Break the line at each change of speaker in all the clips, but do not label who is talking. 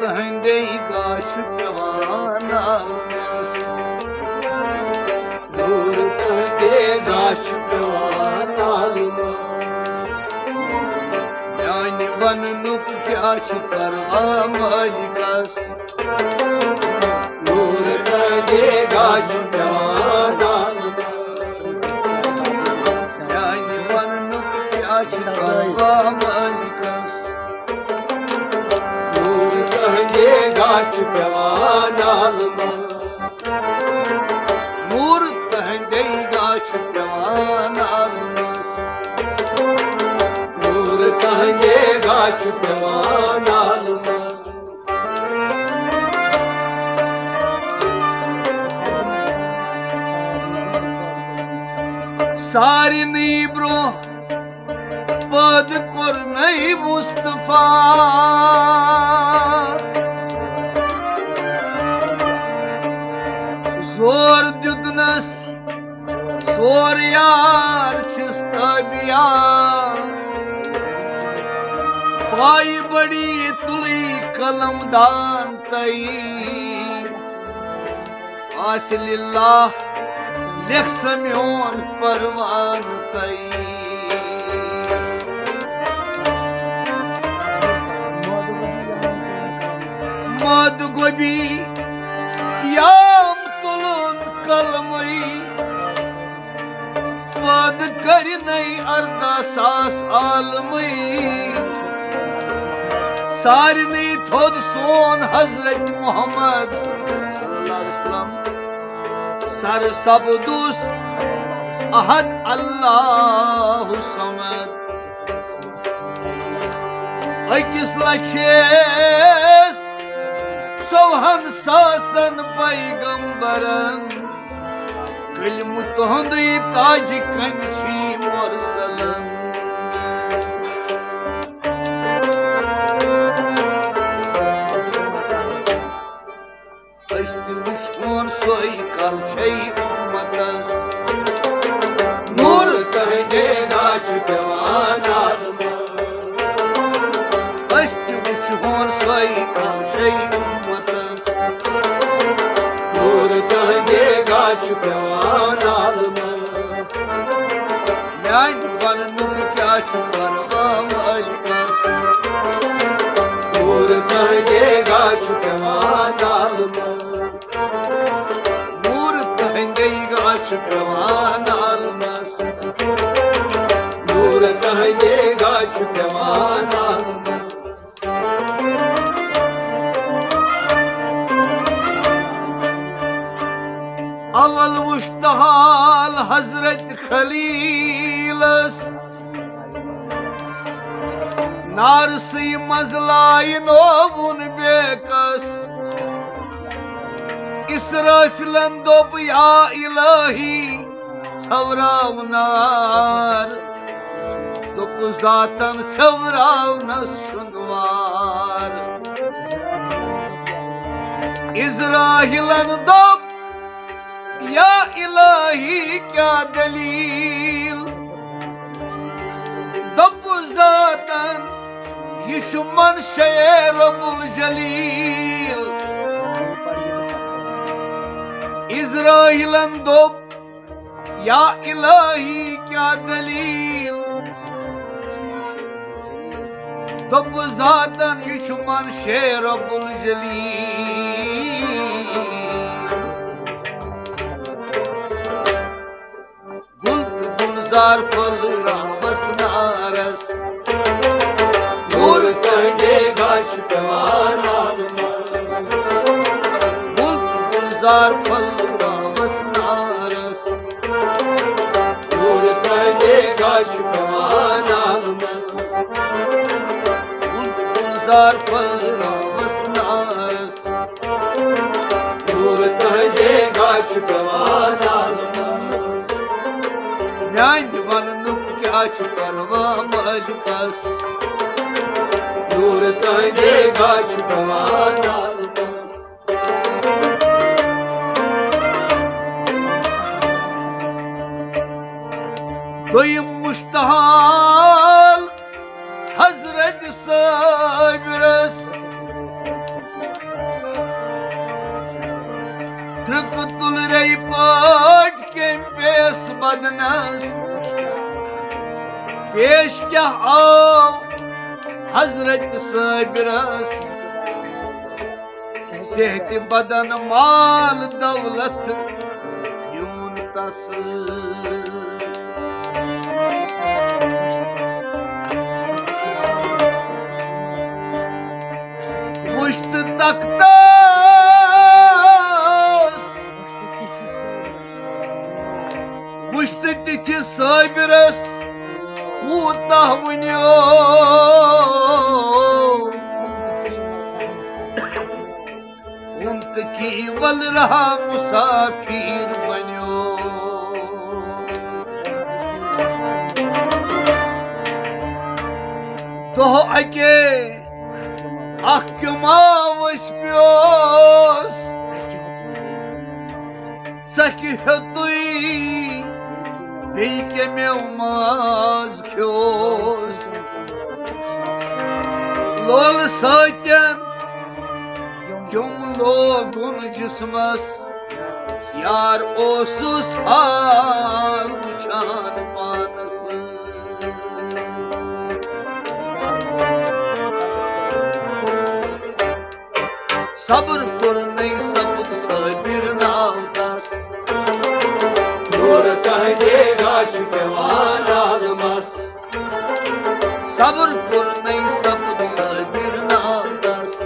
तहंदे गाछ पेवान आलमस
दूर तहंदे गाछ पेवान आलमस
यानी वननुक क्या परवा मालिकस
दूर तहंदे गाछ पेवान आलमस
यानी वननुक क्या परवा मालिकस
दूर तहंदे गाछ पेवान आलमस
नूर तहंदे गाछ पेवान आलमस
दूर तहंदे गाछ पेवान आलमस
सारी नई ब्रो पद कर नई मुस्तफा जोर दुदनस जोर यार छिस्ताबिया पाई बड़ी तुली कलम दान तई आसलिल्लाह लिख सम्योन परवान तई मद गोबी याम तुलन कलमई पद कर नई अर्दा सास आलमई सारी नई थोद सोन हजरत मोहम्मद सल्लल्लाहु अलैहि वसल्लम सर सबदुस अहद अल्लाह समद अकिस लक्षेस सोहन सासन पैगंबरन कलम तुहंद ताज कंची मुरसलन वुचन सोई कल उम्मतस
नूर तहंदे गाछ पेवान आलमस
वुचन सोई कल उम्मतस
नूर तहंदे गाछ पेवान आलमस
न्याय वननुक क्या परवा मालिकस
दूर तहंदे गाछ पेवान आलमस
नूर तहंदे गाछ पेवान आलमस
दूर तहंदे गाछ पेवान आलमस
अवल मुश्तहाल हजरत खलीलस नारसी मजलाई नोबुन बेकस इसराफिलन दोप या इलाही छवरावनार दोप जातन छवरावनस शुनवार इजराहिलन दोप या इलाही क्या दलील दोप जातन यशुमन शेर रब्बुल जलील इजराइलन दोप या इलाही क्या दलील दोप जातन यशुमन शेर रब्बुल जलील गुल्त गुलजार फल रावस नारस
नूर तहंदे गाछ पेवान आलमस
गुलजार फल रावस नारस
नूर तहंदे गाछ पेवान आलमस
गुलजार फल रावस नारस
दूर तहंदे गाछ पेवान आलमस
न्याय वननुक क्या परवा मालिकस
दूर तहंदे गाछ पेवान आलमस
दोयम मुश्तहाल हजरत साबिरस Ak tul rei pat kem pes badnas Pesh kya aav Hazrat Sabiras Seht badan mal davlat Yuntas Muşt taktas Muşt titi Sabiras Kutah vunyo की वल रहा मुसाफिर बन्यो तो अके अक्मावस प्योस सखी तुई बेके में माज ख्योस लोल सत्यन क्यों लोगुन जिस्मस यार ओसुस हाल मुझान पानस सब्र कर नहीं सबुत साबिर नावदास
दूर कहेगा शुक्रवार आलमस
सब्र कर नहीं सबुत साबिर नावदास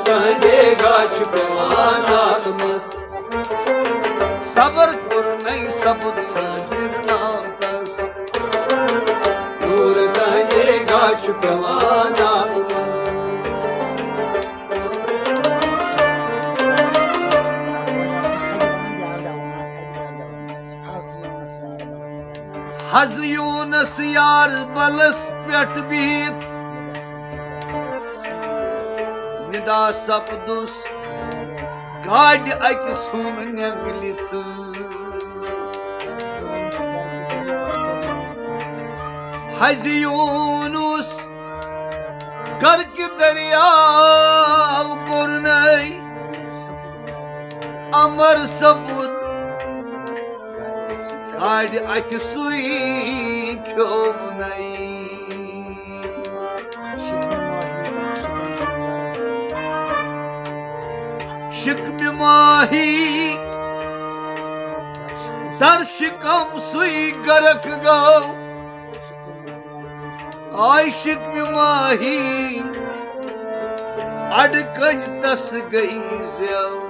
कहेगा शुक्रवार आलमस
सबर कर नहीं सबुत साबिर नावदास
दूर कहेगा शुक्रवार आलमस
हज यूनस यार बलस पेट बीत निदा सपदुस गाड़ अक सुन नगलित हज यूनुस घर के दरियाव कुरनई अमर सपुत गाड़ अक सुई क्यों शिकम माही दर्शिकम सुई गरक गौ आई शिकम माही अड़कज तस गई ज़्याओ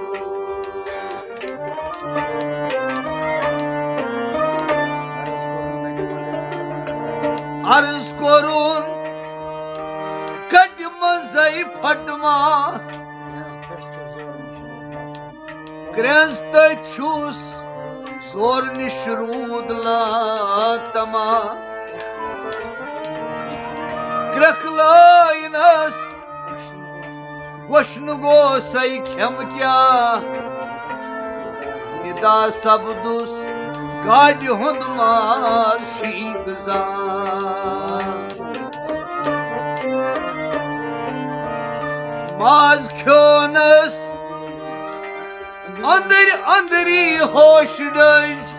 अर्ज करून कट मज़ई फटमा ग्रस्त छूस जोर निशरूद लातमा ग्रखलाइनस वश्न गो सई खेम क्या निदा सबदुस गाड़ी हुंद मार शीक माज ख्योनस अंदर अंदरी होश डज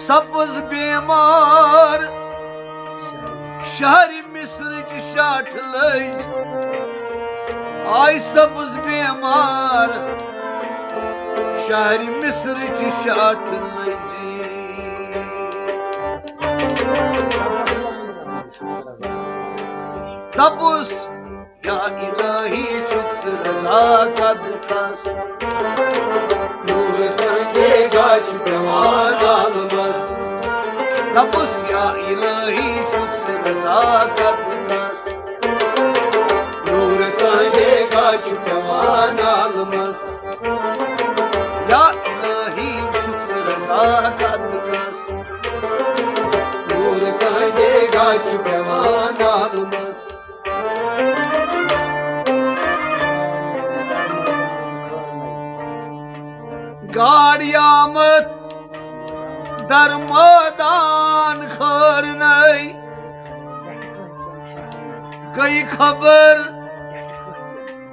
सब्ज बीमार शहर मिस्र की शाठ लज आई सब्ज बीमार शहर मिस्र की शाठ लज तबुस या इलाही शुक्स रजा का दिकास
दूर कहेगा शुक्रवार आलमस
तबुस या इलाही शुक्स रजा का दिकास
दूर कहेगा शुक्रवार आलमस
या इलाही शुक्स रजा का दिकास
दूर कहेगा शुक्रवार आलमस
गाड़ियामत दर मैदान खर नहीं गई खबर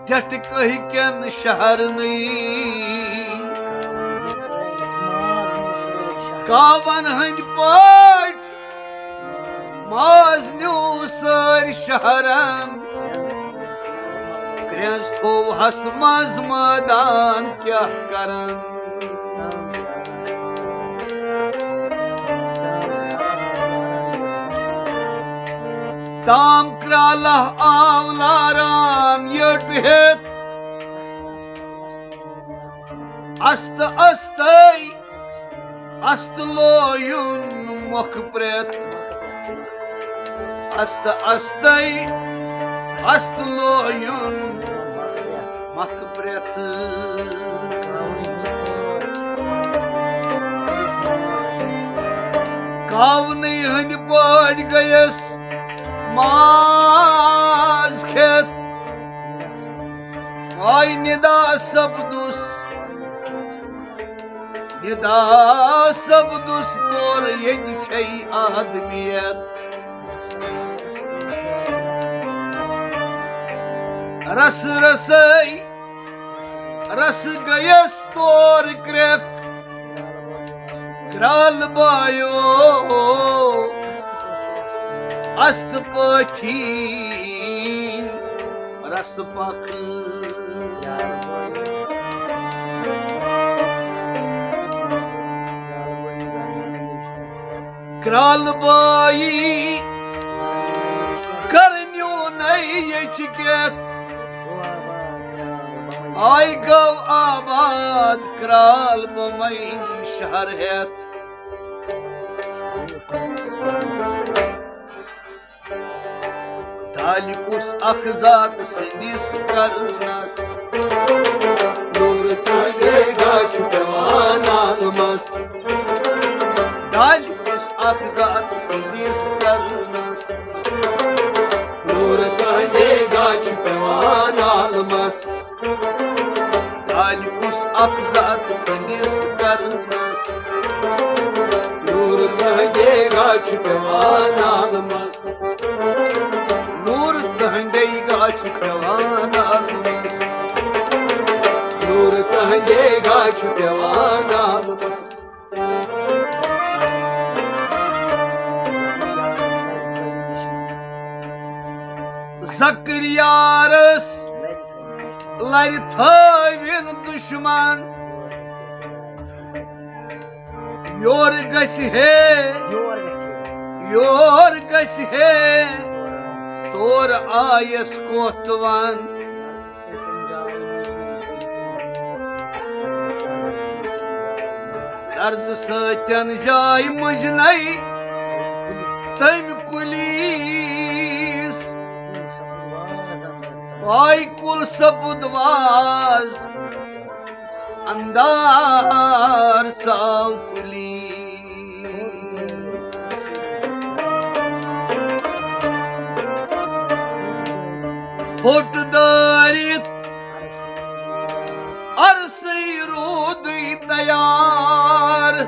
टट कह केन शहर कावन हंद पाट माज न्यू सर शहरन क्रेंस थो हस मज मैदान क्या करन ताम क्राला आवलारान यट हेत अस्त अस्तई अस्त लोयुन मुख प्रेत अस्त अस्तई अस्त लोयुन मुख प्रेत कावनी हंद पड़ गयस माज खेत आई निदा सबदुस तोर यद छै आदमियत रस रसई रस गयस तोर क्रेक क्राल बायो अस्त पठी रस पख क्राल बाई करन्यू नई यचकेत आई गव आबाद क्राल बमई शहर हेत तालिकुस अखजात सिंदिस करनस
नूर चढ़ेगा शुक्रवान आलमस
तालिकुस अखजात सिंदिस करनस
नूर चढ़ेगा शुक्रवान आलमस
तालिकुस अखजात सिंदिस करनस
नूर चढ़ेगा शुक्रवान आलमस
नूर तहंडेगा शुक्रवान आलमस
नूर चढ़ेगा शुक्रवान आलमस
ज़करियारस लर थविन दुश्मन योर गछ हे तोर आयस कोतवन अर्ज सतन जाय मुजनई तम कुलीस पाई कुल सपुदवाज अंदार साव कुली होट दारित अरसई रूद तैयार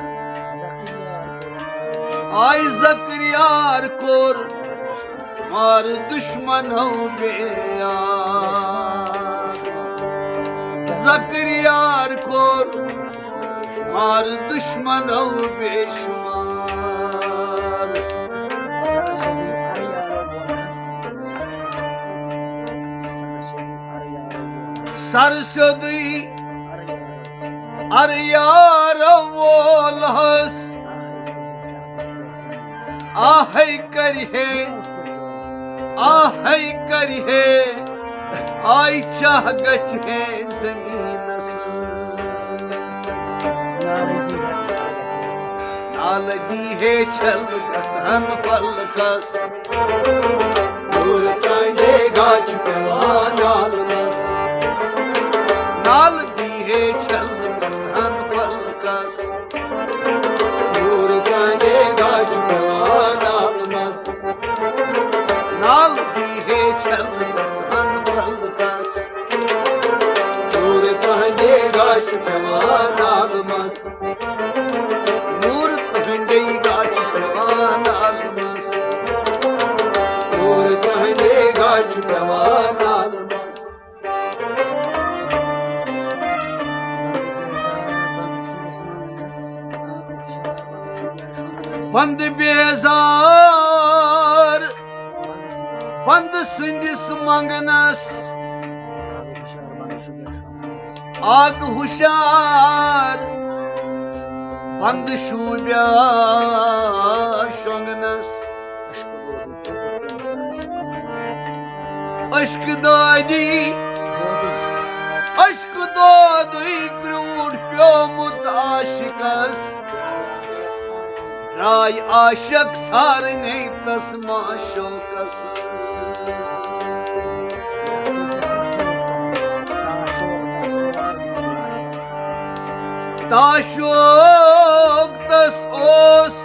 आई ज़करियार कोर मार दुश्मन हो बेयार ज़करियार कोर मार दुश्मन हो बेशुमार सरसदी अरियार वोलहस आहै करिहे आई चाह गछ है जमीनस नाल दी है छल गसन फलकस
नूर चढ़ेगा शुक्रवान आलमस
नाल दी है छल गसन फलकस
नूर चढ़ेगा शुक्रवान आलमस
नाल दी है छल गसन फलकस
नूर चढ़ेगा शुक्रवान आलमस
नूर तुहंडेगा शुक्रवान आलमस
नूर चढ़ेगा शुक्रवान आलमस
बंद बेजार बंद सिंदिस मंगनस आग हुशार बंद शूब्या शोंगनस अश्क दादी अश्क दादी क्रूड प्योमुत आशिकस राय आशक सारने तस्मा शोकस ताशोक तस ओस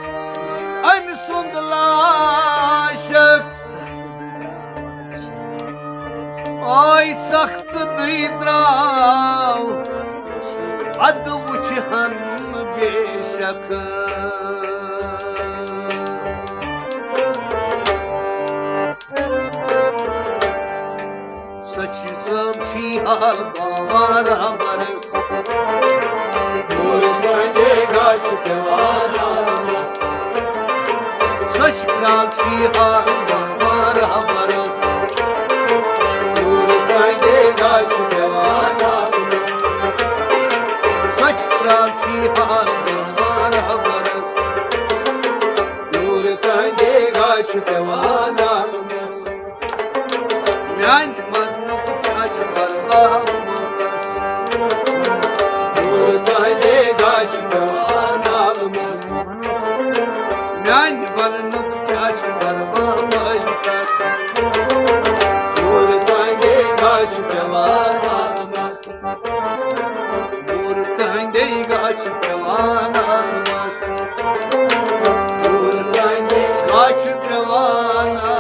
अम सुंद लाशक आय सख्त दुई द्राव अद वुचहन बेशक सच सब छी हाल बाबा बरस
दूर कहेगा छुपवाना बस
सच राम छी हाल बाबा बरस
दूर कहेगा छुपवाना बस
सच राम छी हाल बाबा बरस
दूर कहेगा छुपवाना बस
म्यान मन क्या छुपलवा बस
दूर कहेगा छुपवाना बस
म्यान मन क्या छुपलवा बस
दूर कहेगा छुपवाना बस
दूर तंगेगा छुपवाना बस
दूर कहेगा
छुपवाना